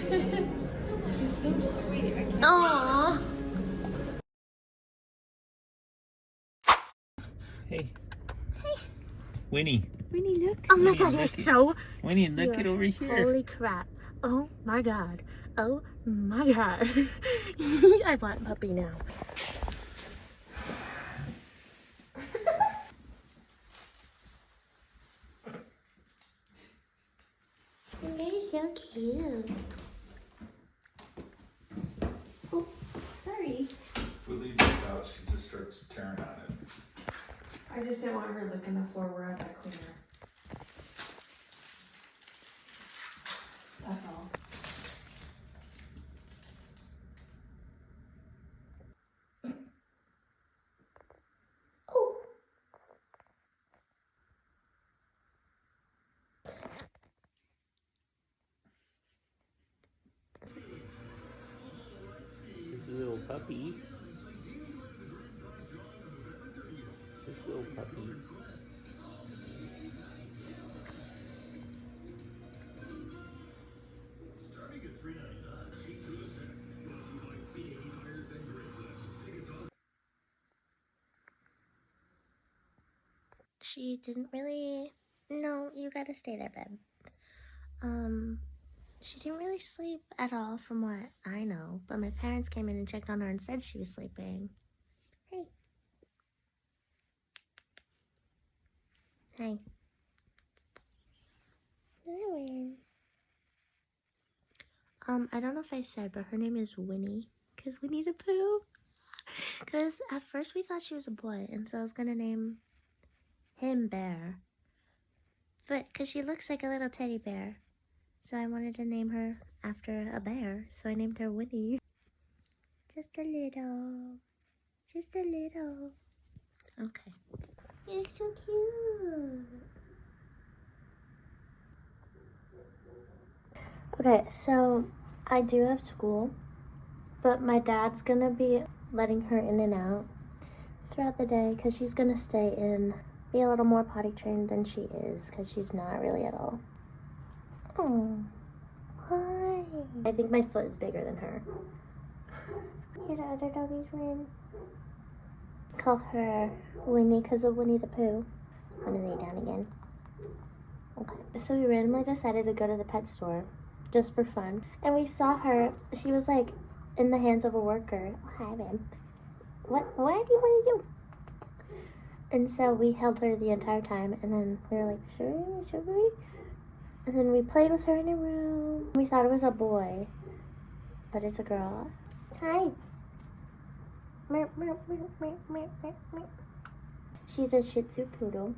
He's so sweet. I can't. Aww. Hey. Winnie. Winnie, look. Oh my Winnie, god, you're look it. so Winnie, look cute. it over here. Holy crap. Oh my god. Oh my god. I want puppy now. You're so cute. Oh, sorry. If we leave this out, she just starts tearing on it. I just didn't want her licking the floor where I got cleaner. That's all. Oh. This is a little puppy. This little puppy. She didn't really. No, you gotta stay there, babe. She didn't really sleep at all from what I know, but my parents came in and checked on her and said she was sleeping. Hey. Hi. I don't know if I said, but her name is Winnie, because Winnie the Pooh. Because at first we thought she was a boy, and so I was gonna name him Bear. But, because she looks like a little teddy bear. So I wanted to name her after a bear, so I named her Winnie. Just a little. Just a little. Okay. You're so cute. Okay, so I do have school, but my dad's gonna be letting her in and out throughout the day because she's gonna stay in, be a little more potty trained than she is because she's not really at all. Oh, hi. I think my foot is bigger than her. Here the other doggies win. Call her Winnie because of Winnie the Pooh. I'm gonna lay down again. Okay, so we randomly decided to go to the pet store just for fun. And we saw her, she was like in the hands of a worker. Oh, hi, babe. What do you want to do? And so we held her the entire time, and then we were like, should we? And then we played with her in a room. We thought it was a boy, but it's a girl. Hi. She's a Shih Tzu poodle.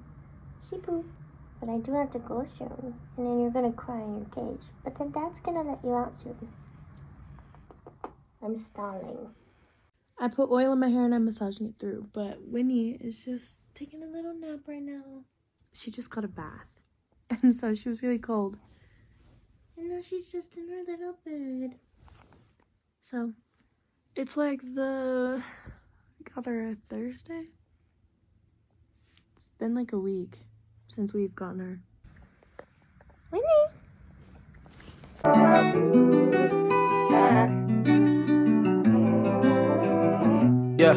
She pooped. But I do have to go soon, and then you're gonna cry in your cage. But then Dad's gonna let you out soon. I'm stalling. I put oil in my hair and I'm massaging it through, but Winnie is just taking a little nap right now. She just got a bath, and so she was really cold. And now she's just in her little bed. So, it's like I got her a Thursday. It's been like a week since we've gotten her. Winnie! Yeah.